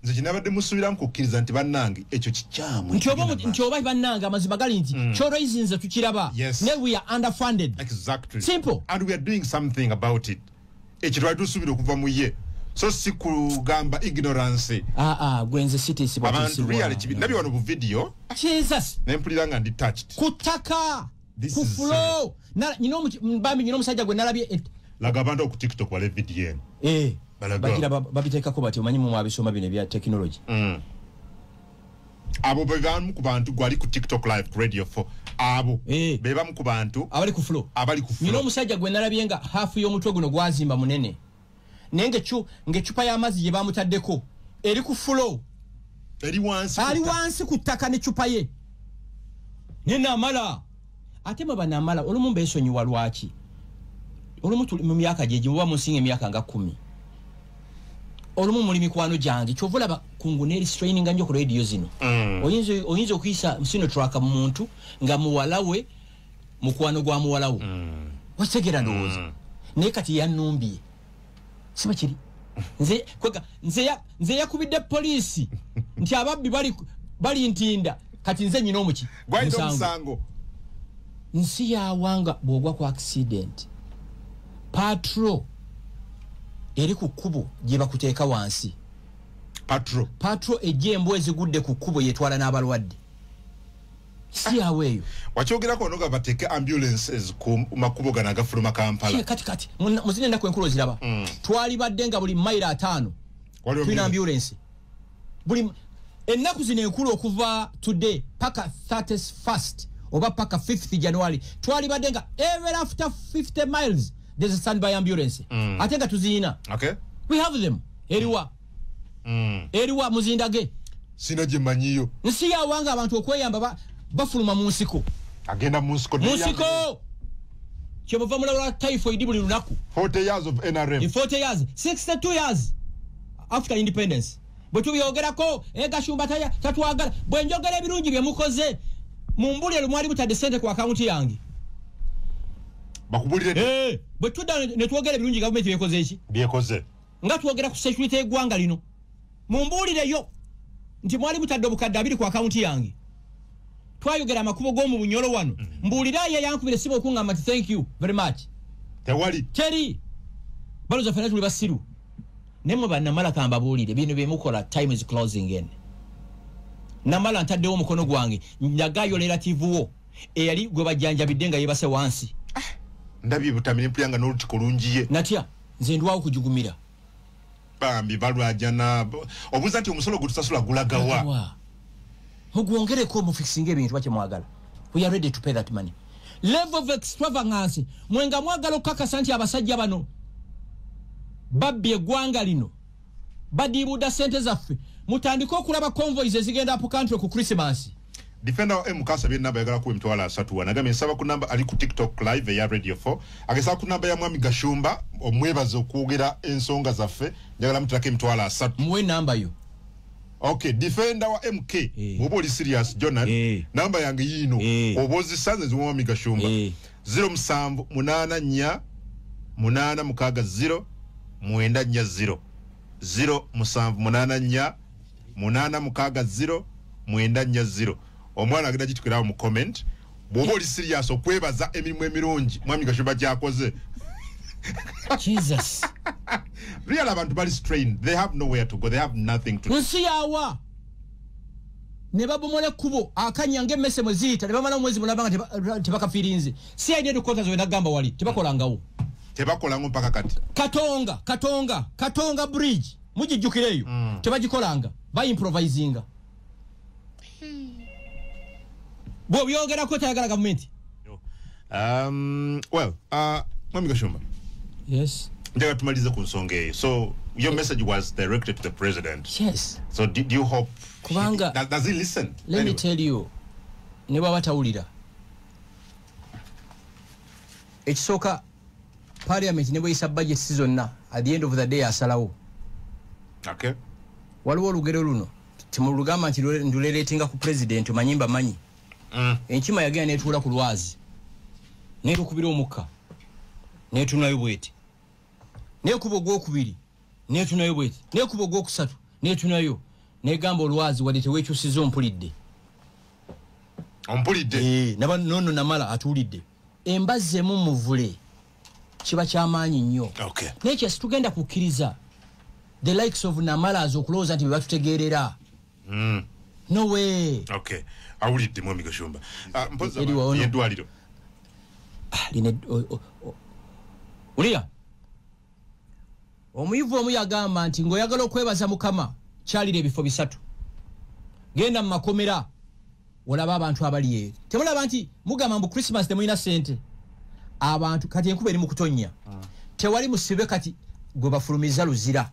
S4: nze kinabadde musubiramu kukkiriza nti bannange ekyo kikyamu
S2: nti oba bannange amazima gali nti kyolwayizinze tukiraba ne we are underfunded.
S4: Exactly.
S2: Simple.
S4: And we are doing something about it. Ekyo twali tusuubira okuva mu ye so si kugamba ignorance.
S2: Gwenze sitiisibwa
S4: abantu really kibi nabi wano bu video
S2: Jesus
S4: nempulira nga ndi touched
S2: kutaka ku flow na mbambi musajja gwe nalabye
S4: laga abantu ku TikTok wale video
S2: bagira babiteekako bati omanyi mu abisoma bino bya technology
S4: abo bebamu ku bantu gwali ku TikTok live radio 4 abo bebamu ku bantu
S2: abali ku flow musajja gwe nalabye nga half y'omutwe guno gwazimba munene nenge ngechupa y'amazzi ye bamutaddeko eri ku flow
S4: eri
S2: wansi ku ttaka ne chupa ye nenamala ate mabanamala olumu mbesonyiwa lwaki olumu tuli mu myaka gye muba musinga emyaka nga 10 olumu muli mikwano gyange kyovulaba kungu ne restraining nga nyo ku radio zino oyinza okuyisa msino track mu muntu nga muwalawe mukwano gwa muwalawo wategera ndowooza naye kati yanumbiye siba kiri nze yakubidde poliisi nti ababbi bali ntinda kati nze nyina omuki
S4: musango
S2: nsi yawanga bwogwa ku accident patro eri ku kkubo gye bakuteeka wansi patro ejja embwa ezigudde ku kkubo yetwala n'abalwadde si yawe eyo
S4: wakyogerako onoga bateeke ambulances ku makubo gano agafuluma Kampala
S2: kati muzine ennaku enkulu oziraba twalibadde nga buli mayiro 5 tulina ambulance buli ennaku zino enkulu okuva today paka 31st oba paka 5th January twalibadde nga ever after 50 miles there's a standby ambulance ate nga tuziina we have them eriwa muzindage
S4: sina gye mmanyiyo
S2: nsi yawanga abantu okweyamba bafuluma mu nsiko
S4: agenda mu nsiko
S2: kyebava mulabula typhoid buli lunaku
S4: 40 years of NRM
S2: 40 years 62 years after independence bwe tubyogerako Gashumba tatwagala bwe njogera ebirungi bye mukoze mumbulire mwali butadde sente ku akaunti yange
S4: bakubulire
S2: bwe tudda ne twogera ebirungi gavumenti byekoze eki
S4: byekoze
S2: nga twogera ku security y'eggwanga lino mumbulireyo nti mwali butadde obukadde 2 ku akaunti yange twayogera amakubo g'omu bunyolo wano mbuulira ye yankubire sibo okungamba nti thank you very much teri baloza fena tuli basiru nemwe bannamala kambabuulire bino byemukola time is closing in namala ntaddewo omukono gwange njagayo relative wo eyali gwe bajjanjabidde nga yebase wansi
S4: ndabye butamire mpuyanga n'olutiko lungiye
S2: natya nze ndwawo kujugumira
S4: bambi balwajana obuuza nti omusolo gutusasula gulagawa
S2: ogwongereko mu fixing ebintu bakye mwagala we are ready to pay that money level of extravagance mwenga mwagala okukakasa nti abasajja bano babbi eggwanga lino badiibuda sente zaffe mutandika okulaba convoys ezigenda up country ku Christmas
S4: Defender wa Mukasa bye namba yagala ku mtwala 3 nagame nsaba ku namba ali ku TikTok live ya Radio 4 agesa ku namba ya Mwami Gashumba omwebaza okwogera ensonga zaffe njagala mutulake mtwala 3
S2: muwe namba yo
S4: okay Defender wa MK obo oli serious Jonathan namba yange yino obozi sanze zo Mwami Gashumba 0784 860 940 0784 860 940 omwana agenda kitukirawo mu comment bwoba oli serious okwebaza emirimu emirungi Mwami Gashumba kyakoze
S2: Jesus
S4: real abantu bali strained they have nowhere to go they have nothing to do
S2: nsi yawa ne babomole kubo akanyange messe muzita ne bamala mwezi mulabanga tebakafirinze si idea to kota zo nagamba wali tebakolangawo
S4: tebakolango mpaka kati katonga bridge mujijukireyo tebagikolanga ba improvisinga bo byogera ko tayagala government well Mwami Gashumba
S2: yes
S4: Njaga tumalize ku nsonga eyo. So your message was directed to the president.
S2: Yes.
S4: So did you hope
S2: Kubanga,
S4: does he listen?
S2: Let me tell you, ne baba tawulira. Ekisooka parliament ne bweyisa budget season na at the end of the day asalawo.
S4: Okay.
S2: Waliwo olugero luno timulugamba nti ndulereetinga ku president manyimba manyi. Enkima yagenda netuula ku lwazi netukubira omukka netunayo bweti nekuba ogwokubiri netunayo bweti nekuba ogwokusatu netunayo negamba olwazi wadde tewekyusiza ompulidde naba nono namala atuulidde embazze mu muvule kiba kyamaanyi nnyo nekyo situgenda kukkiriza the likes of namalas okulowooza nti bebatutegeerera no way.
S4: Okay. Awulidde Mwami Kashumba. Mpoza
S2: yedwaliro. Uliya. Omuyivu omu yagamba nti ng'oyagala okwebaza Mukama kyalira ebifo bisatu. Genda mu makomera olaba abantu abali eyo. Temulaba nti mugamba mbu Christmas temulina ssente. Abantu kati enkuba eri mu kutonnya. Tewali musibe kati gwe bafulumiza luzira.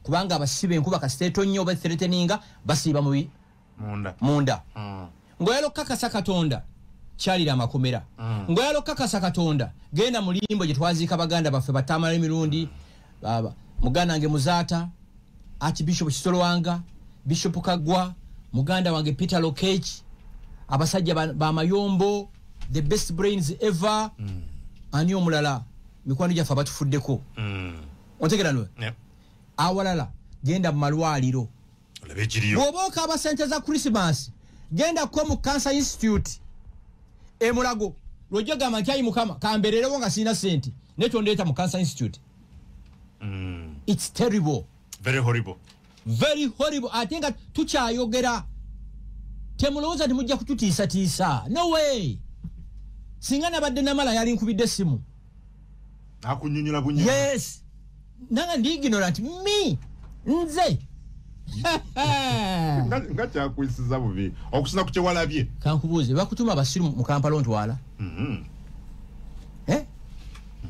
S2: Kubanga abasibe enkuba kasita etonnya oba threateninga basiiba mu munda. Ngoyalo kakasa Katonda kyalira amakomera. Ngoyalo kakasa Katonda genda mu limbo gye twaziika baganda baffe batamala emirundi muganda wange Muzaata Archbishop Kitolwanga Bishop Kagwa muganda wange Peter Lokech abasajja ba Mayombo the best brains ever ani omulala mikwano gyaffe abatufuddeko ontegera nwe awalala genda mu malwaliro bw'oba abasente za Christmas genda ko mu Cancer Institute Mulago lwojja gamba nti ayi Mukama kambererewo nga sina sente netondeeta mu Cancer Institute. It's terrible.
S4: Very horrible.
S2: Very horrible. Ate nga tukyayogera temulowooza nti mujja kututiisatiisa. No way. Singa nabadde namala yali nkubidde essimu
S4: akunyunyula bunyunyula.
S2: Yes. Nanga ndi ignorant me nze
S4: nga kyakwisiza bubi okusina ku kyewalabye.
S2: Kankubuuze bakutuma abasiru mu Kampala ontwala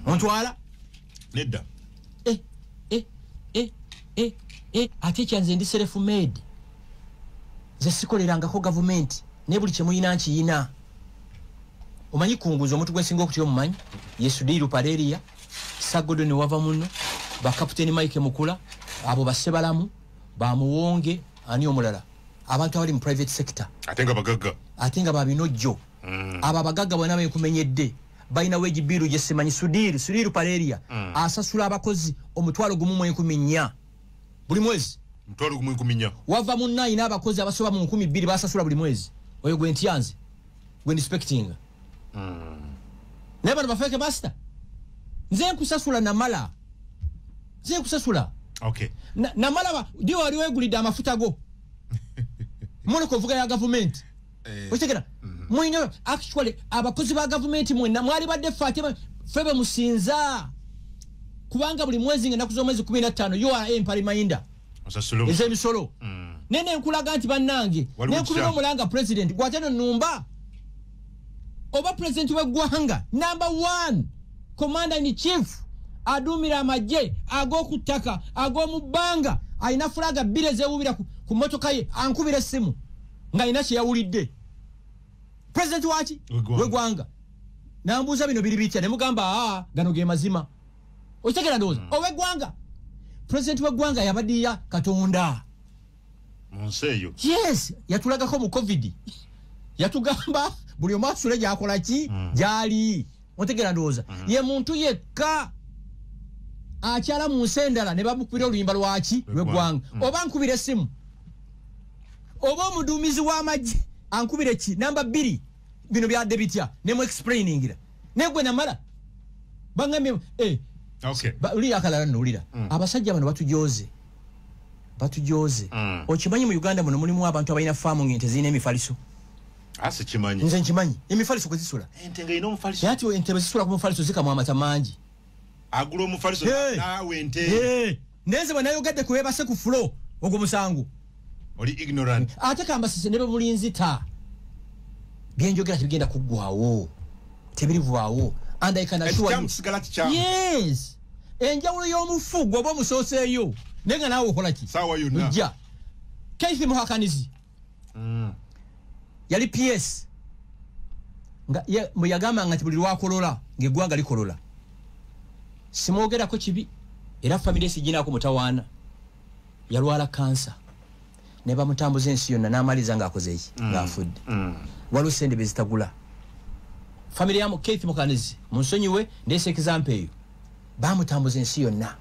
S2: ontwala
S4: nedda
S2: ate kyanze ndi self made ze sikolerangako gavumenti ne buli kyemuyina nkiyina. Omanyi kunguza omuntu gwensinga okutya omumanyi Yesudiru Pareria Sagodo ne wava muno bakaputeni Mike Mukula abo basebalamu bamuwonge ani omulala abantu abali mu private sector atenga babinojjo aba abagagga bwana benkumenyedde balina wage bill gye simanyi Sudiru Pareria asasula abakozi omutwalo gumu mu 10 buli mwezi
S4: mutwalo gumu 10
S2: wava mu 9 n'abakozi abasoba mu 12 basasula buli mwezi oyo gwe ntyanze gwe inspecting neba bafeke master nze nkusasula namala nze nkusasula.
S4: Okay.
S2: Namala ndio wali wegulidde amafuta go muno kuvuga ya government otegera mwine actually abakozi ba government mwenna mwali badde Fatima febe musinza kubanga buli mwezi ngenda kuzo mwezi 15 you are empari mainda eze misolo nene nkulaga nti bannange nekubira mulanga president gwateno numba oba president we gwanga number 1 commander in chief adumira amajje agokutaka agomubanga aina flaga bile zewubira ku motoka ye ankubira essimu nga ina kye yawulidde president wachi wegwanga nambuuza bino biri bitya ne mugamba gano ge mazima otegera ndoza owegwanga president wegwanga yabadiya Katonda
S4: monseyo.
S2: Yes yatulagako mu covid yatugamba buli omasule gyakola ki jali otegera ndoza ye muntu yekka akyala mu nsendala ne bamukubira oluyimba lwaki lwegwanga oba nkubira essimu oba omuduumizi w'amagye ankubira ki namba 2 bino byadde bitya ne mu explainingira negwe namala bangamye
S4: okay
S2: uli akalala nulira abasajja bano batujoze okimanyi mu Uganda muno mulimu abantu abalina faamu ng'ente zirina emifaliso.
S4: Ase kimanyi
S2: nze nkimanyi emifaliso kwe zisula
S4: ente nga ino omufaliso
S2: yati ente zisula ku mufaliso zikamu amata mangi
S4: agulo omufaliso nawe ente
S2: neze banayogadde kuwebase ku flow ogwo musango
S4: oli ignorant
S2: ate kamba sise ne bulinzita byenjogera tebigenda kuggwawo tebirivaawo and I can assure you yes enjawulo y'omufu gwoba omusooseeyo naye nga naawe okola ki
S4: Sawa yonna.
S2: ujja Keith Muhakanizi yali PS nga yagambanga nti buli lwakolola ng'eggwanga likolola simwogerako kibi era famire sijinaako mutawaana yalwala kansa ne bamutambuza ensi yonna n'amaliza ng'akoze eki ng'afudde waliwo sente bezitagula famire ya Keith Muhakanizi munsonyiwe ndeesa example eyo bamutambuza ensi yonna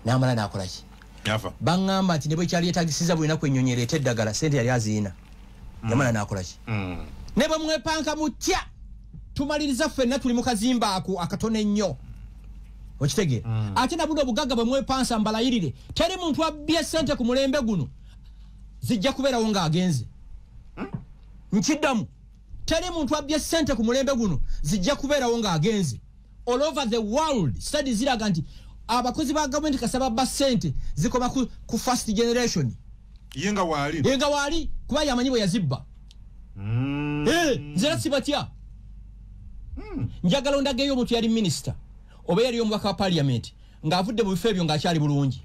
S2: n'amala n'akola ki
S4: Yafa.
S2: baŋŋamba nti ne bwe kyali yeetagisiza buli lunaku ennyonyi ereeta eddagala sente yali aziina yamala n'akola ki ne bwe mwepanka mutya tumaliriza ffenna tuli mu kazimba ako akatono ennyo okitegeera ate nabuno obugagga bwe mwepansa mbalayirire teri muntu abbye sente ku mulembe guno zijja kubeerawo ng'agenze nkiddamu teri muntu abbye sente ku mulembe guno zijja kubeerawo ng'agenze all over the world studies ziraga nti abakozi ba gavumenti kasaba ba sente zikoma ku first generation
S4: Yenga wali
S2: kuba yamanyi bwe yazibba nzera sibatya njagala ondageyo omuntu yali minisita oba yali omubaka wa parliament ng'avudde mu bifo ebyo ng'akyali bulungi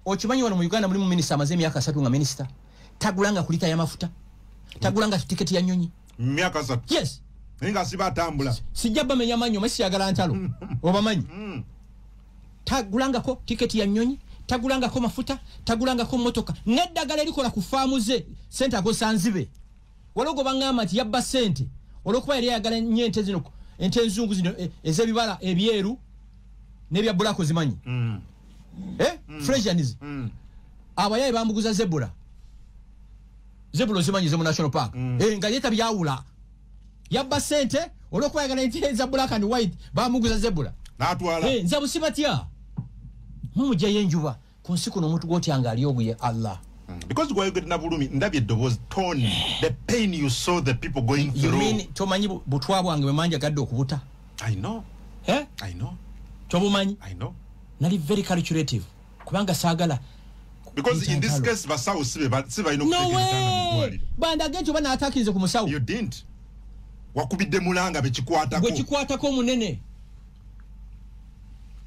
S2: okimanyi wano mu Uganda mulimu minisita amaze emyaka 3 nga minisita tagulanga ku lita y'amafuta tagulanga tiketi ya nnyonyi
S4: myaka 3
S2: yes
S4: nga siba atambula
S2: sijja bamenya manyo mesi yagala ntalo obamanyi tagulangako tiketi ya nnyonyi tagulangako mafuta tagulangako motoka n'eddagala erikola ku faamu ze sente agosanzibe walogo bangamba nti yabba sente olwokuba yali ayagala nnyo ente zino ente enzungu zino ez'ebibala ebyeru n'ebya bulako zimanyi Fresianism abayaye bamuguza zebula zimanyi ze mu national park nga yeta byawula yabba sente olwokuba yagala ente eza black and white bamuguza zebula
S4: n'atwala
S2: nza busibatya mumujjayo enjuba ku nsi kuno omuntu gw'otyanga ali obuye Allah
S4: because gwa yogedde bulumi ndabye eddoboozi tone the pain you saw the people going through.
S2: You mean tomanyi butwa bwange bwe manja gadde okubuta?
S4: I know. I know.
S2: Tobumanyi?
S4: I know.
S2: Nali very calculative kubanga saagala
S4: because in this case basawo siba ino
S2: kutegeeza banda gento bana atakinze ku musawo.
S4: You didn't. Wakubidde mulanga bekikwatako.
S2: Gwe kikwatako munene.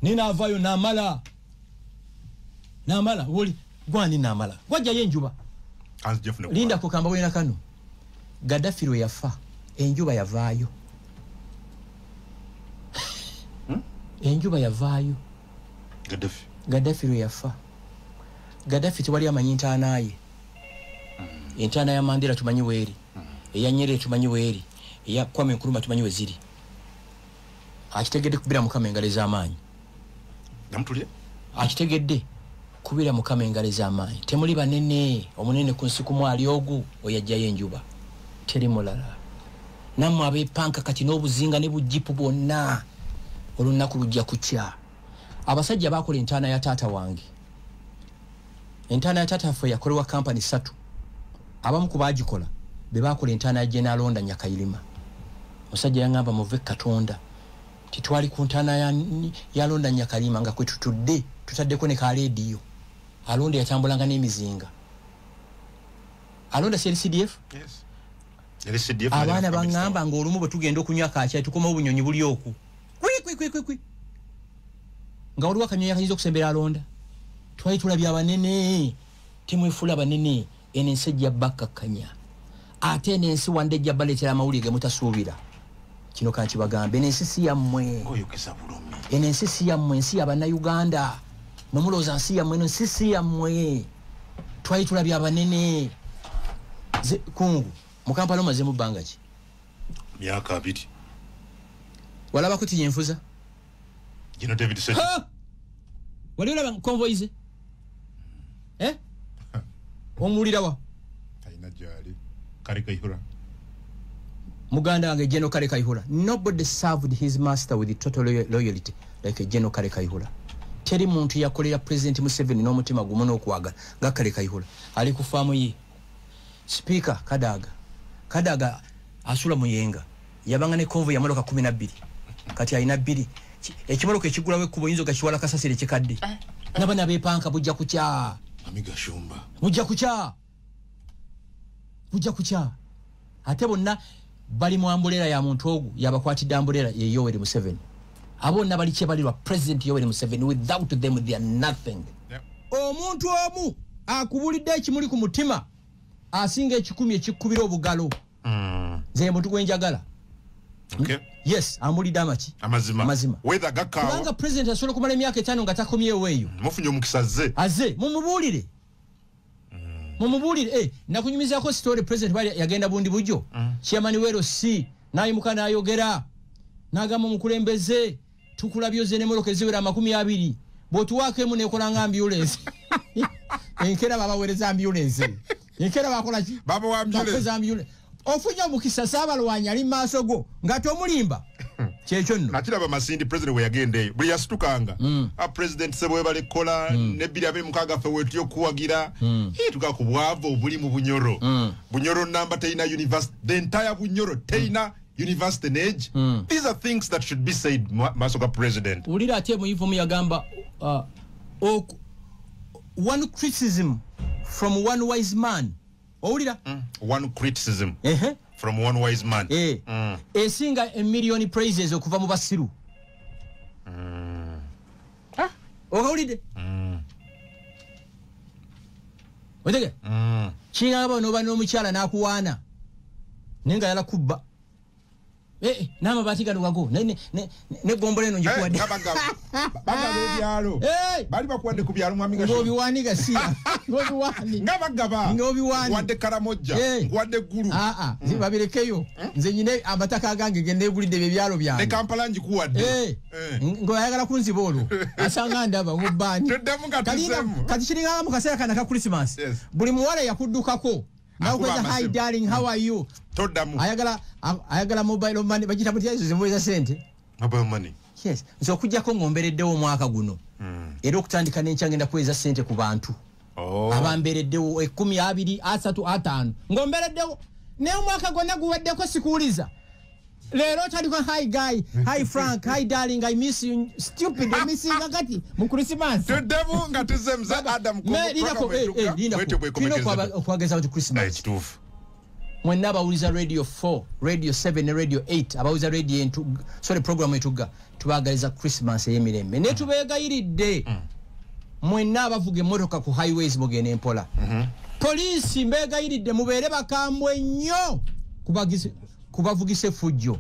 S2: Nina avayo namala woli gwani namala gwajja yenjuba linda kukamba wena kanu Gaddafi lwe yafa enjuba yavaayo enjuba yavaayo Gaddafi lwe yafa Gaddafi tewali amanyi ntaana ye entaana ya Mandela tumanyi weeri eya Nyerere tumanyi weeri eya Kwame Nkrumah tumanyi weziri akitegedde kubira Mukama engalo ez'amaanyi
S4: namutulya
S2: akitegedde kubira Mukama engalo ez'amaanyi temuli banene omunene ku nsi kumu ali ogu oyajjayo enjuba teri mulala nammwe abeepanka kati n'obuzinga ne bujipu bwonna olunaku lujja kukya abasajja baakola entaana ya taata wange entaana ya taata waffe yakolewa kampani 3 abamu ku baagikola be baakola entaana ya Jenalonda Nyakayirima musajja yangamba muve Katonda titwali ku ntaana ya Londa Nyakayirima nga kwe tutudde tutaddeko ne ka radio alonda yatambulanga n'emizinga alonda CDF.
S4: Yes. CDF
S2: abaana bangamba ng'olumu bwe tugenda okunywa kaakya tukomawo obunyonyi buli oku kwi nga waliwo akanyonyi akayinza okusembera alonda twali tulabye abanene temwefula banene eno ensi ejja bakkakkanya ate n'ensi wande ejja baleetera amawulire ge mutasuubira kino kankibagambe eno ensi si yammwe eno ensi si yammwe ensi y'Abannayuganda nomulowooza nsi yammwe eno ensi si yammwe twali tulabye abanene kungu mu Kampala omaze mu bbanga ki
S4: myaka 2
S2: walabako tiyenfuza
S4: Gino David said
S2: wali olaba convoys omulirawa
S4: taina jali Kale Kayihura
S2: muganda wange General Kale Kayihura nobody served his master with total loyalty like General Kale Kayihura teri muntu yakolera President Museveni n'omutima gumu n'okwagala nga Kale Kayihura ali ku faamu ye Speaker Kadaga asula muyenga yabanga ne convoy ya motoka 12 kati ayina 2 ekimoloka ekigulawe kubo yinzo gakiwala kasasire kikadde nabana bepanka bujja kucha
S4: amiga shumba
S2: bujja kucha ate bonna bali mu ambulera ya muntu ogu yabakwatidde ambulera ye Yoweri Museveni abonna bali kyebalirwa President Yoweri Museveni. Without them they are nothing. Omuntu omu akubulidde ekimuli ku mutima asinga ekikumi ekikubira obugalo. Nze muntu gwenjagala.
S4: Okay.
S2: Yes, amulidde amaki?
S4: Amazima. Whether gakawa.
S2: Kubanga President asobola kumala emyaka 5 nga takomyewo eyo.
S4: Mufunye omukisa ze.
S2: Aze mumubuulire. Mumubuulire nakunyumizako story President bali yagenda bundi bujjo. Chairman Wero C nayimuka n'ayogera n'agamba omukulembeze tukulabyoze ne moloke ziwera 20 botuwake mu nekola nga ambulance. Enkera babawereza ambulance. Enkera bakola ki?
S4: Baba wa ambulance.
S2: Ofunya mukisa sabalwanyi ali maaso go nga tomulimba. Kyekyo nno.
S4: Nakiraba Masindi President we yagendeyo. Buli yasitukanga. President Sebwe bale kola ne 2026 fe wetyo kuwagira. Tuka ku bwavo obuli mu Bunyoro. Bunyoro namba teina university. The entire Bunyoro teina university age. These are things that should be said, Masoka President.
S2: Ulira ate mu inform yagamba one criticism from one wise man. Ulira
S4: one criticism from one wise man.
S2: Esinga a million praises okuva mu basiru. Okawulidde? Otege? Kingaba no bano omukyala n'akuwaana. Nenga yala kubba. Nama batika ndugago. Ne gombole eno njikuwadde.
S4: Baga byalo. Bali bakwande ku byalo mwami gasho.
S2: Ngobi waniga siya. Ngobi wani.
S4: Ngabagaba.
S2: Ngobi wani.
S4: Wande karamoja. Wande guru.
S2: Zibabirekeyo. Nze nyine amataka agange gende bulide byalo byange.
S4: Ne Kampala njikuwadde.
S2: Ngo ayagala kunzibolo. Asanga ndaba ngubani.
S4: Tedemu ngatisemu.
S2: Kati kiringa mu kaseera kana ka Christmas. Buli muwala yakuddukako. Now hi darling, how are you?
S4: Todamu.
S2: Ayagala mobile money bagita mutiya zimweza sente.
S4: Mobile money.
S2: Yes. So kujjako ngombereddewo omwaka guno. Era okutandika n'enkyangenda kweza sente ku bantu. Abambereddewo 10, 20, 30, 5. Ngombereddewo. Ne omwaka gonna guweddeko sikuuliza. Lero taliko hi guy, hi Frank, hi darling, I miss you. Stupid, I miss you ngati mu Christmas.
S4: Todamu ngatizemza Adam ko.
S2: Kwageza ku Christmas.
S4: Kituufu.
S2: Mwenna abawuliza Radio 4, Radio 7 ne Radio 8 abawuliza radio entu sorry program etuga tubagaliza Christmas eyemirembe ne tubegayiridde mwenna abavuga emmotoka ku highways mugene empola police mbegayiridde mubeere bakambwe nnyo kubavugise fujjo